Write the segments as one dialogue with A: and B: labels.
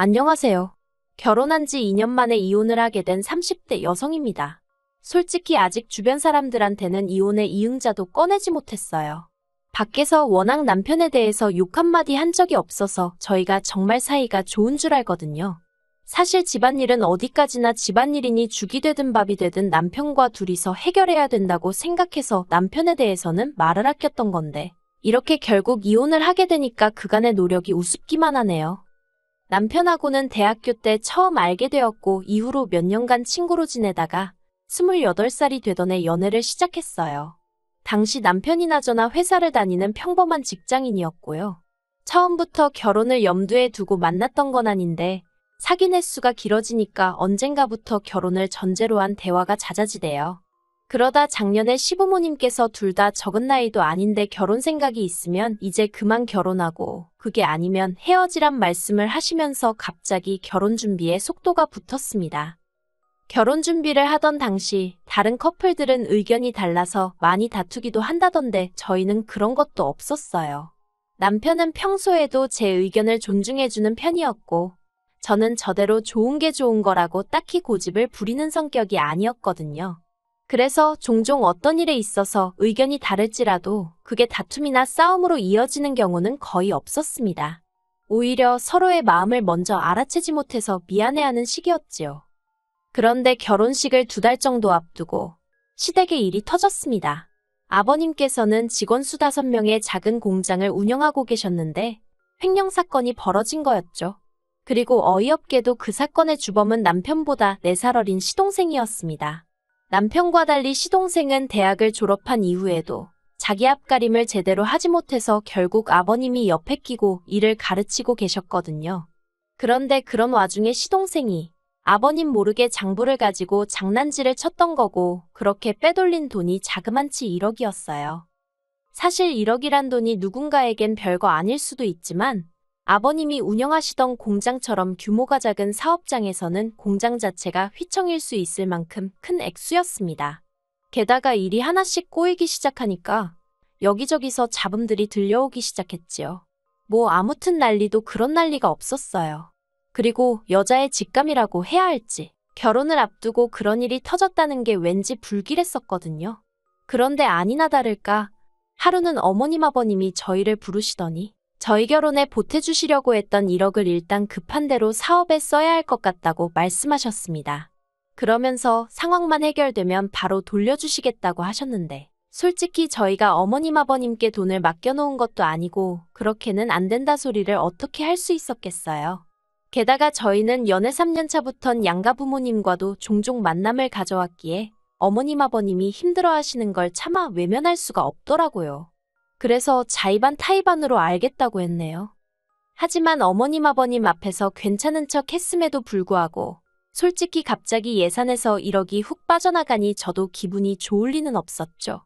A: 안녕하세요. 결혼한 지 2년 만에 이혼을 하게 된 30대 여성입니다. 솔직히 아직 주변 사람들한테는 이혼의 이응자도 꺼내지 못했어요. 밖에서 워낙 남편에 대해서 욕 한마디 한 적이 없어서 저희가 정말 사이가 좋은 줄 알거든요. 사실 집안일은 어디까지나 집안일이니 죽이 되든 밥이 되든 남편과 둘이서 해결해야 된다고 생각해서 남편에 대해서는 말을 아꼈던 건데 이렇게 결국 이혼을 하게 되니까 그간의 노력이 우습기만 하네요. 남편하고는 대학교 때 처음 알게 되었고 이후로 몇 년간 친구로 지내다가 28살이 되던 해 연애를 시작했어요. 당시 남편이나 저나 회사를 다니는 평범한 직장인이었고요. 처음부터 결혼을 염두에 두고 만났던 건 아닌데 사귄 횟수가 길어지니까 언젠가부터 결혼을 전제로 한 대화가 잦아지대요. 그러다 작년에 시부모님께서 둘 다 적은 나이도 아닌데 결혼 생각이 있으면 이제 그만 결혼하고 그게 아니면 헤어지란 말씀을 하시면서 갑자기 결혼 준비에 속도가 붙었습니다. 결혼 준비를 하던 당시 다른 커플들은 의견이 달라서 많이 다투기도 한다던데 저희는 그런 것도 없었어요. 남편은 평소에도 제 의견을 존중해주는 편이었고 저는 저대로 좋은 게 좋은 거라고 딱히 고집을 부리는 성격이 아니었거든요. 그래서 종종 어떤 일에 있어서 의견이 다를지라도 그게 다툼이나 싸움으로 이어지는 경우는 거의 없었습니다. 오히려 서로의 마음을 먼저 알아채지 못해서 미안해하는 시기였지요. 그런데 결혼식을 2달 정도 앞두고 시댁의 일이 터졌습니다. 아버님께서는 직원 수 5명의 작은 공장을 운영하고 계셨는데 횡령 사건이 벌어진 거였죠. 그리고 어이없게도 그 사건의 주범은 남편보다 4살 어린 시동생이었습니다. 남편과 달리 시동생은 대학을 졸업한 이후에도 자기 앞가림을 제대로 하지 못해서 결국 아버님이 옆에 끼고 일을 가르치고 계셨거든요. 그런데 그런 와중에 시동생이 아버님 모르게 장부를 가지고 장난질을 쳤던 거고 그렇게 빼돌린 돈이 자그만치 1억이었어요. 사실 1억이란 돈이 누군가에겐 별거 아닐 수도 있지만 아버님이 운영하시던 공장처럼 규모가 작은 사업장에서는 공장 자체가 휘청일 수 있을 만큼 큰 액수였습니다. 게다가 일이 하나씩 꼬이기 시작하니까 여기저기서 잡음들이 들려오기 시작했지요. 뭐 아무튼 난리도 그런 난리가 없었어요. 그리고 여자의 직감이라고 해야 할지 결혼을 앞두고 그런 일이 터졌다는 게 왠지 불길했었거든요. 그런데 아니나 다를까 하루는 어머님 아버님이 저희를 부르시더니 저희 결혼에 보태주시려고 했던 1억을 일단 급한 대로 사업에 써야 할 것 같다고 말씀하셨습니다. 그러면서 상황만 해결되면 바로 돌려주시겠다고 하셨는데 솔직히 저희가 어머님 아버님께 돈을 맡겨놓은 것도 아니고 그렇게는 안 된다 소리를 어떻게 할 수 있었겠어요. 게다가 저희는 연애 3년 차부턴 양가 부모님과도 종종 만남을 가져왔기에 어머님 아버님이 힘들어하시는 걸 차마 외면할 수가 없더라고요. 그래서 자의반 타의반으로 알겠다고 했네요. 하지만 어머님 아버님 앞에서 괜찮은 척 했음에도 불구하고 솔직히 갑자기 예산에서 1억이 훅 빠져나가니 저도 기분이 좋을 리는 없었죠.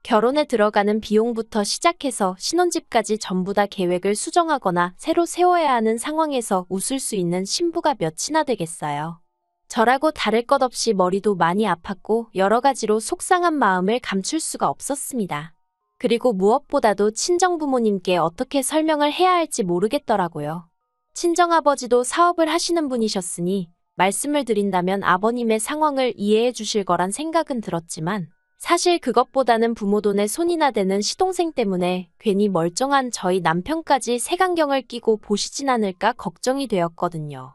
A: 결혼에 들어가는 비용부터 시작해서 신혼집까지 전부 다 계획을 수정하거나 새로 세워야 하는 상황에서 웃을 수 있는 신부가 몇이나 되겠어요. 저라고 다를 것 없이 머리도 많이 아팠고 여러 가지로 속상한 마음을 감출 수가 없었습니다. 그리고 무엇보다도 친정부모님께 어떻게 설명을 해야 할지 모르겠더라고요. 친정아버지도 사업을 하시는 분이셨으니 말씀을 드린다면 아버님의 상황을 이해해 주실 거란 생각은 들었지만 사실 그것보다는 부모 돈에 손이나 대는 시동생 때문에 괜히 멀쩡한 저희 남편까지 색안경을 끼고 보시진 않을까 걱정이 되었거든요.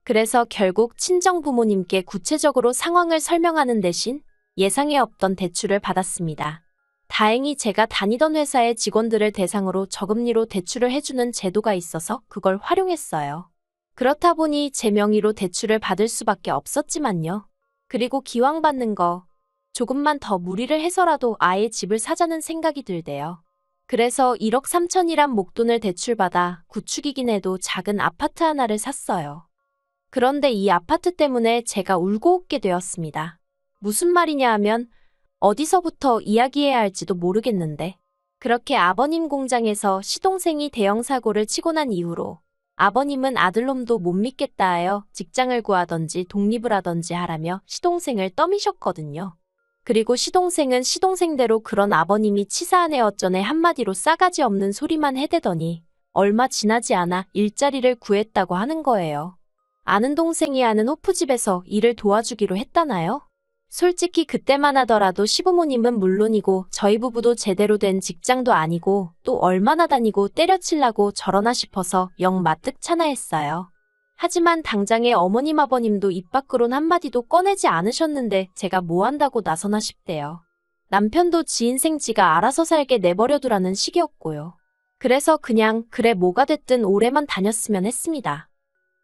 A: 그래서 결국 친정부모님께 구체적으로 상황을 설명하는 대신 예상에 없던 대출을 받았습니다. 다행히 제가 다니던 회사의 직원들을 대상으로 저금리로 대출을 해주는 제도가 있어서 그걸 활용했어요. 그렇다 보니 제 명의로 대출을 받을 수밖에 없었지만요. 그리고 기왕 받는 거 조금만 더 무리를 해서라도 아예 집을 사자는 생각이 들대요. 그래서 1억 3천이란 목돈을 대출받아 구축이긴 해도 작은 아파트 하나를 샀어요. 그런데 이 아파트 때문에 제가 울고 웃게 되었습니다. 무슨 말이냐 하면 어디서부터 이야기해야 할지도 모르겠는데 그렇게 아버님 공장에서 시동생이 대형 사고를 치고 난 이후로 아버님은 아들놈도 못 믿겠다 하여 직장을 구하던지 독립을 하던지 하라며 시동생을 떠미셨거든요. 그리고 시동생은 시동생대로 그런 아버님이 치사하네 어쩌네 한마디로 싸가지 없는 소리만 해대더니 얼마 지나지 않아 일자리를 구했다고 하는 거예요. 아는 동생이 아는 호프집에서 일을 도와주기로 했다나요? 솔직히 그때만 하더라도 시부모님은 물론이고 저희 부부도 제대로 된 직장도 아니고 또 얼마나 다니고 때려치려고 저러나 싶어서 영 마뜩찮아했어요. 하지만 당장에 어머님 아버님도 입 밖으론 한마디도 꺼내지 않으셨는데 제가 뭐 한다고 나서나 싶대요. 남편도 지 인생 지가 알아서 살게 내버려두라는 식이었고요. 그래서 그냥 그래 뭐가 됐든 오래만 다녔으면 했습니다.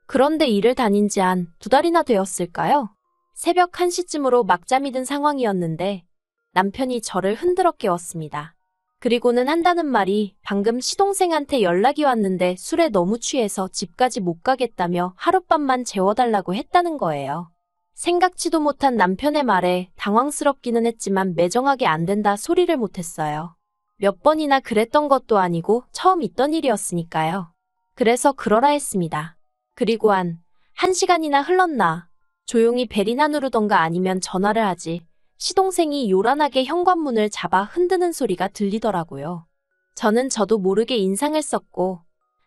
A: 그런데 일을 다닌 지 한 2달이나 되었을까요? 새벽 1시쯤으로 막잠이 든 상황이었는데 남편이 저를 흔들어 깨웠습니다. 그리고는 한다는 말이 방금 시동생한테 연락이 왔는데 술에 너무 취해서 집까지 못 가겠다며 하룻밤만 재워달라고 했다는 거예요. 생각지도 못한 남편의 말에 당황스럽기는 했지만 매정하게 안 된다 소리를 못했어요. 몇 번이나 그랬던 것도 아니고 처음 있던 일이었으니까요. 그래서 그러라 했습니다. 그리고 한 1시간이나 흘렀나 조용히 벨이나 누르던가 아니면 전화를 하지 시동생이 요란하게 현관문을 잡아 흔드는 소리가 들리더라고요. 저도 모르게 인상을 썼고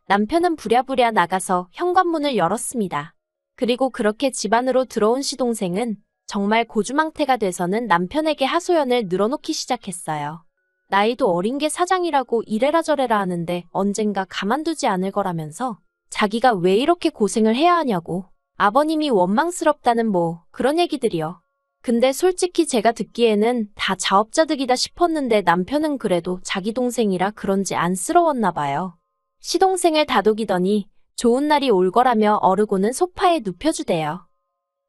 A: 남편은 부랴부랴 나가서 현관문을 열었습니다. 그리고 그렇게 집 안으로 들어온 시동생은 정말 고주망태가 돼서는 남편에게 하소연을 늘어놓기 시작했어요. 나이도 어린 게 사장이라고 이래라 저래라 하는데 언젠가 가만두지 않을 거라면서 자기가 왜 이렇게 고생을 해야 하냐고 아버님이 원망스럽다는 뭐 그런 얘기들이요. 근데 솔직히 제가 듣기에는 다 자업자득이다 싶었는데 남편은 그래도 자기 동생이라 그런지 안쓰러웠나 봐요. 시동생을 다독이더니 좋은 날이 올 거라며 어르고는 소파에 눕혀주대요.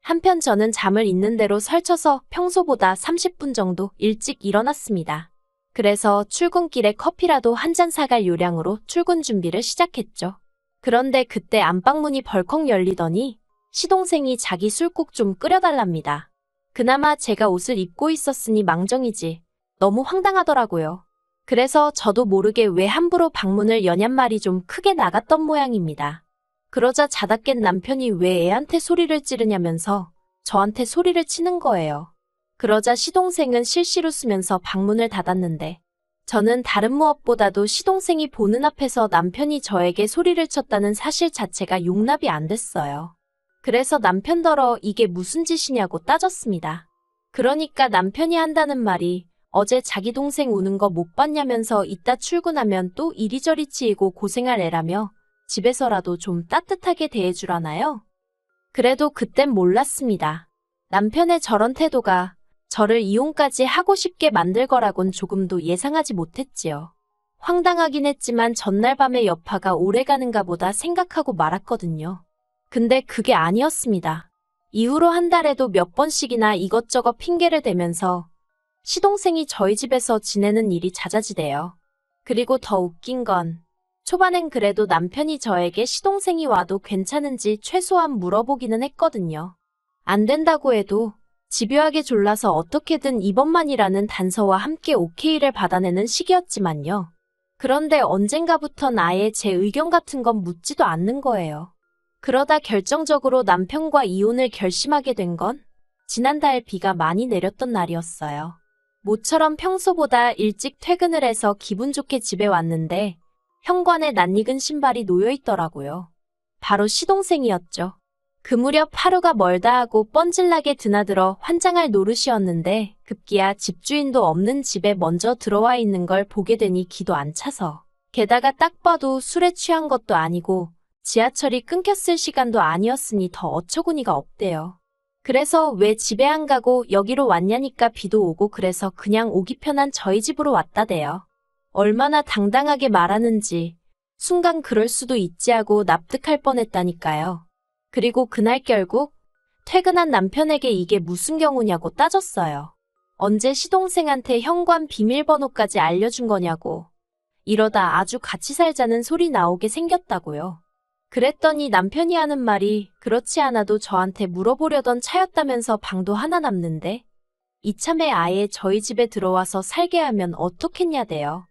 A: 한편 저는 잠을 있는 대로 설쳐서 평소보다 30분 정도 일찍 일어났습니다. 그래서 출근길에 커피라도 한 잔 사갈 요량으로 출근 준비를 시작했죠. 그런데 그때 안방문이 벌컥 열리더니 시동생이 자기 술국 좀 끓여달랍니다. 그나마 제가 옷을 입고 있었으니 망정이지 너무 황당하더라고요. 그래서 저도 모르게 왜 함부로 방문을 여냔 말이 좀 크게 나갔던 모양입니다. 그러자 자다 깬 남편이 왜 애한테 소리를 지르냐면서 저한테 소리를 치는 거예요. 그러자 시동생은 실실 웃으면서 방문을 닫았는데 저는 다른 무엇보다도 시동생이 보는 앞에서 남편이 저에게 소리를 쳤다는 사실 자체가 용납이 안 됐어요. 그래서 남편더러 이게 무슨 짓이냐고 따졌습니다. 그러니까 남편이 한다는 말이 어제 자기 동생 우는 거 못 봤냐면서 이따 출근하면 또 이리저리 치이고 고생할 애라며 집에서라도 좀 따뜻하게 대해주라나요? 그래도 그땐 몰랐습니다. 남편의 저런 태도가 저를 이혼까지 하고 싶게 만들 거라곤 조금도 예상하지 못했지요. 황당하긴 했지만 전날 밤의 여파가 오래가는가 보다 생각하고 말았거든요. 근데 그게 아니었습니다. 이후로 한 달에도 몇 번씩이나 이것저것 핑계를 대면서 시동생이 저희 집에서 지내는 일이 잦아지대요. 그리고 더 웃긴 건 초반엔 그래도 남편이 저에게 시동생이 와도 괜찮은지 최소한 물어보기는 했거든요. 안 된다고 해도 집요하게 졸라서 어떻게든 이번만이라는 단서와 함께 오케이를 받아내는 시기였지만요. 그런데 언젠가부턴 아예 제 의견 같은 건 묻지도 않는 거예요. 그러다 결정적으로 남편과 이혼을 결심하게 된 건 지난달 비가 많이 내렸던 날이었어요. 모처럼 평소보다 일찍 퇴근을 해서 기분 좋게 집에 왔는데 현관에 낯익은 신발이 놓여 있더라고요. 바로 시동생이었죠. 그 무렵 하루가 멀다 하고 뻔질나게 드나들어 환장할 노릇이었는데 급기야 집주인도 없는 집에 먼저 들어와 있는 걸 보게 되니 기도 안 차서. 게다가 딱 봐도 술에 취한 것도 아니고 지하철이 끊겼을 시간도 아니었으니 더 어처구니가 없대요. 그래서 왜 집에 안 가고 여기로 왔냐니까 비도 오고 그래서 그냥 오기 편한 저희 집으로 왔다대요. 얼마나 당당하게 말하는지 순간 그럴 수도 있지 하고 납득할 뻔했다니까요. 그리고 그날 결국 퇴근한 남편에게 이게 무슨 경우냐고 따졌어요. 언제 시동생한테 현관 비밀번호까지 알려준 거냐고. 이러다 아주 같이 살자는 소리 나오게 생겼다고요. 그랬더니 남편이 하는 말이 그렇지 않아도 저한테 물어보려던 차였다면서 방도 하나 남는데 이참에 아예 저희 집에 들어와서 살게 하면 어떻겠냐대요.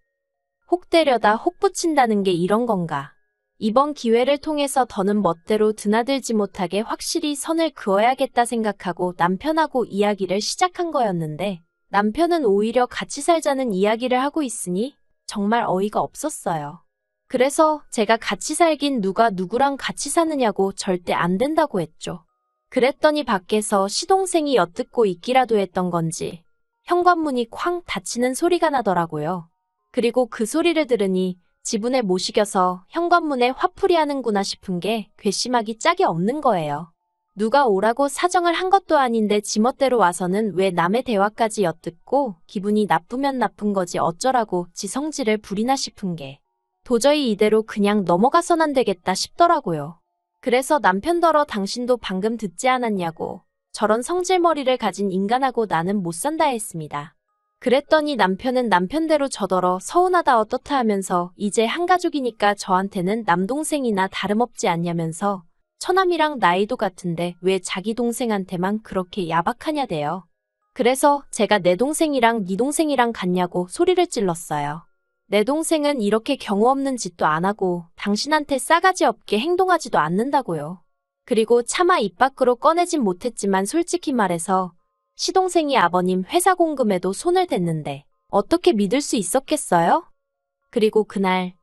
A: 혹 때려다 혹 붙인다는 게 이런 건가. 이번 기회를 통해서 더는 멋대로 드나들지 못하게 확실히 선을 그어야겠다 생각하고 남편하고 이야기를 시작한 거였는데 남편은 오히려 같이 살자는 이야기를 하고 있으니 정말 어이가 없었어요. 그래서 제가 같이 살긴 누가 누구랑 같이 사느냐고 절대 안 된다고 했죠. 그랬더니 밖에서 시동생이 엿듣고 있기라도 했던 건지 현관문이 쾅 닫히는 소리가 나더라고요. 그리고 그 소리를 들으니 지분에 못 이겨서 현관문에 화풀이 하는구나 싶은 게 괘씸하기 짝이 없는 거예요. 누가 오라고 사정을 한 것도 아닌데 지멋대로 와서는 왜 남의 대화까지 엿듣고 기분이 나쁘면 나쁜 거지 어쩌라고 지 성질을 부리나 싶은 게 도저히 이대로 그냥 넘어가선 안 되겠다 싶더라고요. 그래서 남편더러 당신도 방금 듣지 않았냐고 저런 성질머리를 가진 인간하고 나는 못 산다 했습니다. 그랬더니 남편은 남편대로 저더러 서운하다 어떻다 하면서 이제 한 가족이니까 저한테는 남동생이나 다름없지 않냐면서 처남이랑 나이도 같은데 왜 자기 동생한테만 그렇게 야박하냐대요. 그래서 제가 내 동생이랑 네 동생이랑 같냐고 소리를 찔렀어요. 내 동생은 이렇게 경우 없는 짓도 안 하고 당신한테 싸가지 없게 행동하지도 않는다고요. 그리고 차마 입 밖으로 꺼내진 못했지만 솔직히 말해서 시동생이 아버님 회사 공금에도 손을 댔는데 어떻게 믿을 수 있었겠어요? 그리고 그날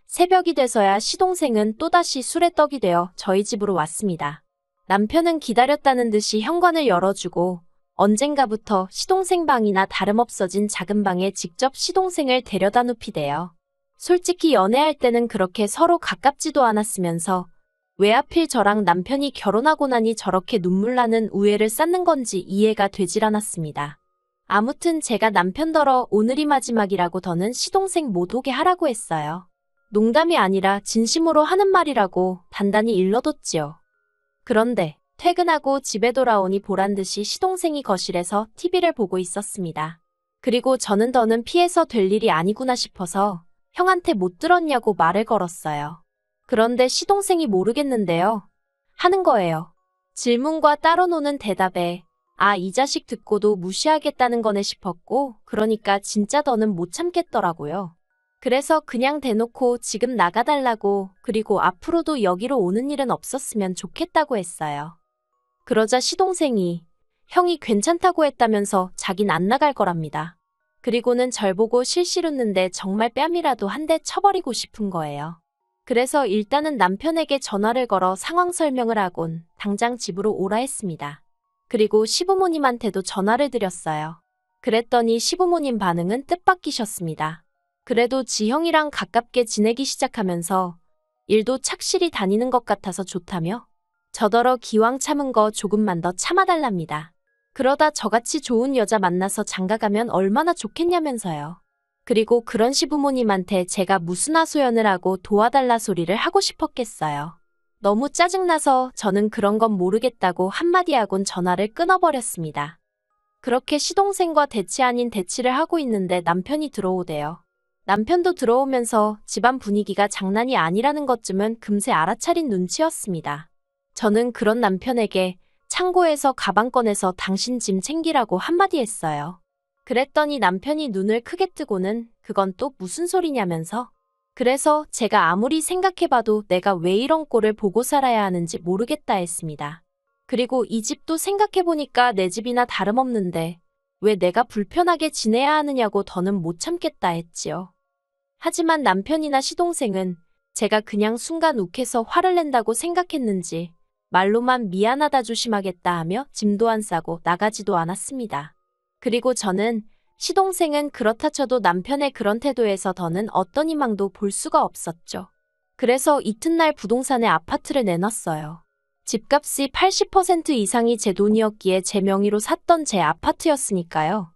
A: 새벽이 돼서야 시동생은 또다시 술에 떡이 되어 저희 집으로 왔습니다. 남편은 기다렸다는 듯이 현관을 열어주고 언젠가부터 시동생 방이나 다름없어진 작은 방에 직접 시동생을 데려다 눕히대요. 솔직히 연애할 때는 그렇게 서로 가깝지도 않았으면서 왜 하필 저랑 남편이 결혼하고 나니 저렇게 눈물 나는 우애를 쌓는 건지 이해가 되질 않았습니다. 아무튼 제가 남편더러 오늘이 마지막이라고 더는 시동생 못 오게 하라고 했어요. 농담이 아니라 진심으로 하는 말이라고 단단히 일러뒀지요. 그런데 퇴근하고 집에 돌아오니 보란듯이 시동생이 거실에서 TV를 보고 있었습니다. 그리고 저는 더는 피해서 될 일이 아니구나 싶어서 형한테 못 들었냐고 말을 걸었어요. 그런데 시동생이 모르겠는데요. 하는 거예요. 질문과 따로 노는 대답에 아, 이 자식 듣고도 무시하겠다는 거네 싶었고 그러니까 진짜 더는 못 참겠더라고요. 그래서 그냥 대놓고 지금 나가달라고 그리고 앞으로도 여기로 오는 일은 없었으면 좋겠다고 했어요. 그러자 시동생이 형이 괜찮다고 했다면서 자긴 안 나갈 거랍니다. 그리고는 절 보고 실실 웃는데 정말 뺨이라도 한 대 쳐버리고 싶은 거예요. 그래서 일단은 남편에게 전화를 걸어 상황 설명을 하곤 당장 집으로 오라 했습니다. 그리고 시부모님한테도 전화를 드렸어요. 그랬더니 시부모님 반응은 뜻밖이셨습니다. 그래도 지형이랑 가깝게 지내기 시작하면서 일도 착실히 다니는 것 같아서 좋다며 저더러 기왕 참은 거 조금만 더 참아달랍니다. 그러다 저같이 좋은 여자 만나서 장가가면 얼마나 좋겠냐면서요. 그리고 그런 시부모님한테 제가 무슨 하소연을 하고 도와달라 소리를 하고 싶었겠어요. 너무 짜증나서 저는 그런 건 모르겠다고 한마디 하곤 전화를 끊어버렸습니다. 그렇게 시동생과 대치 아닌 대치를 하고 있는데 남편이 들어오대요. 남편도 들어오면서 집안 분위기가 장난이 아니라는 것쯤은 금세 알아차린 눈치였습니다. 저는 그런 남편에게 창고에서 가방 꺼내서 당신 짐 챙기라고 한마디 했어요. 그랬더니 남편이 눈을 크게 뜨고는 그건 또 무슨 소리냐면서 그래서 제가 아무리 생각해봐도 내가 왜 이런 꼴을 보고 살아야 하는지 모르겠다 했습니다. 그리고 이 집도 생각해보니까 내 집이나 다름없는데 왜 내가 불편하게 지내야 하느냐고 더는 못 참겠다 했지요. 하지만 남편이나 시동생은 제가 그냥 순간 욱해서 화를 낸다고 생각했는지 말로만 미안하다 조심하겠다 하며 짐도 안 싸고 나가지도 않았습니다. 그리고 저는 시동생은 그렇다 쳐도 남편의 그런 태도에서 더는 어떤 희망도 볼 수가 없었죠. 그래서 이튿날 부동산에 아파트를 내놨어요. 집값이 80% 이상이 제 돈이었기에 제 명의로 샀던 제 아파트였으니까요.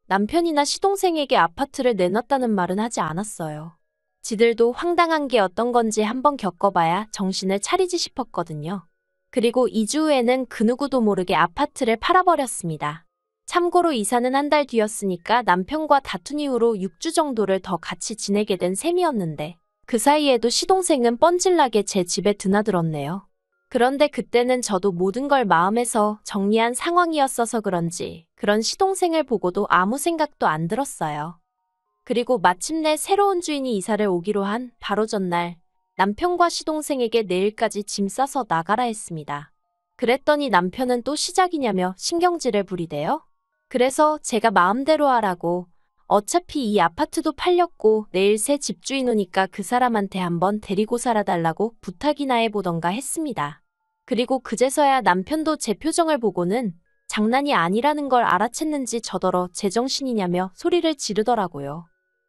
A: 남편이나 시동생에게 아파트를 내놨다는 말은 하지 않았어요. 지들도 황당한 게 어떤 건지 한번 겪어봐야 정신을 차리지 싶었거든요. 그리고 2주 후에는 그 누구도 모르게 아파트를 팔아버렸습니다. 참고로 이사는 한 달 뒤였으니까 남편과 다툰 이후로 6주 정도를 더 같이 지내게 된 셈이었는데 그 사이에도 시동생은 뻔질나게 제 집에 드나들었네요. 그런데 그때는 저도 모든 걸 마음에서 정리한 상황이었어서 그런지 그런 시동생을 보고도 아무 생각도 안 들었어요. 그리고 마침내 새로운 주인이 이사를 오기로 한 바로 전날 남편과 시동생에게 내일까지 짐 싸서 나가라 했습니다. 그랬더니 남편은 또 시작이냐며 신경질을 부리대요. 그래서 제가 마음대로 하라고 어차피 이 아파트도 팔렸고 내일 새 집주인 오니까 그 사람한테 한번 데리고 살아달라고 부탁이나 해보던가 했습니다. 그리고 그제서야 남편도 제 표정을 보고는 장난이 아니라는 걸 알아챘는지 저더러 제정신이냐며 소리를 지르더라고요.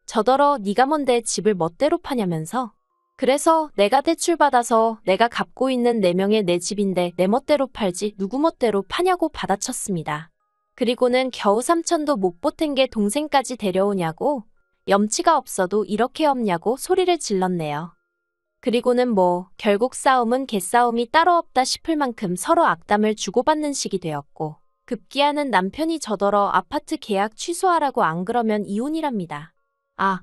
A: 저더러 네가 뭔데 집을 멋대로 파냐면서. 그래서 내가 대출받아서 내가 갚고 있는 4명의 내 집인데 내 멋대로 팔지 누구 멋대로 파냐고 받아쳤습니다. 그리고는 겨우 3천도 못 보탠 게 동생까지 데려오냐고, 염치가 없어도 이렇게 없냐고 소리를 질렀네요. 그리고는 뭐 결국 싸움은 개싸움이 따로 없다 싶을 만큼 서로 악담을 주고받는 식이 되었고, 급기야는 남편이 저더러 아파트 계약 취소하라고 안 그러면 이혼이랍니다. 아,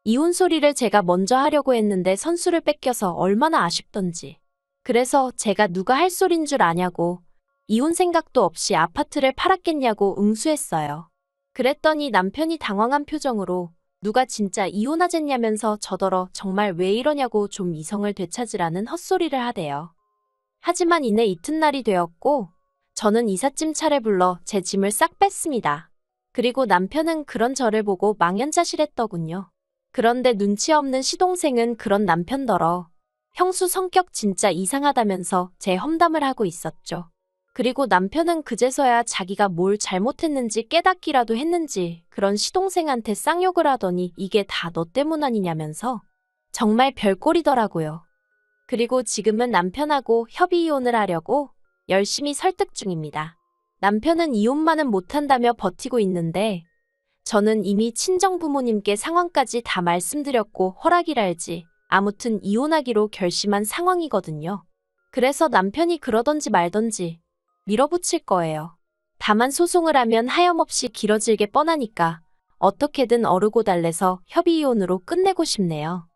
A: 이혼 소리를 제가 먼저 하려고 했는데 선수를 뺏겨서 얼마나 아쉽던지. 그래서 제가 누가 할 소린 줄 아냐고, 이혼 생각도 없이 아파트를 팔았겠냐고 응수했어요. 그랬더니 남편이 당황한 표정으로 누가 진짜 이혼하겠냐면서 저더러 정말 왜 이러냐고 좀 이성을 되찾으라는 헛소리를 하대요. 하지만 이내 이튿날이 되었고 저는 이삿짐 차를 불러 제 짐을 싹 뺐습니다. 그리고 남편은 그런 저를 보고 망연자실했더군요. 그런데 눈치 없는 시동생은 그런 남편더러 형수 성격 진짜 이상하다면서 제 험담을 하고 있었죠. 그리고 남편은 그제서야 자기가 뭘 잘못했는지 깨닫기라도 했는지 그런 시동생한테 쌍욕을 하더니 이게 다 너 때문 아니냐면서 정말 별꼴이더라고요. 그리고 지금은 남편하고 협의 이혼을 하려고 열심히 설득 중입니다. 남편은 이혼만은 못한다며 버티고 있는데 저는 이미 친정부모님께 상황까지 다 말씀드렸고 허락이랄지 아무튼 이혼하기로 결심한 상황이거든요. 그래서 남편이 그러던지 말던지 밀어붙일 거예요. 다만 소송을 하면 하염없이 길어질 게 뻔하니까 어떻게든 어르고 달래서 협의 이혼으로 끝내고 싶네요.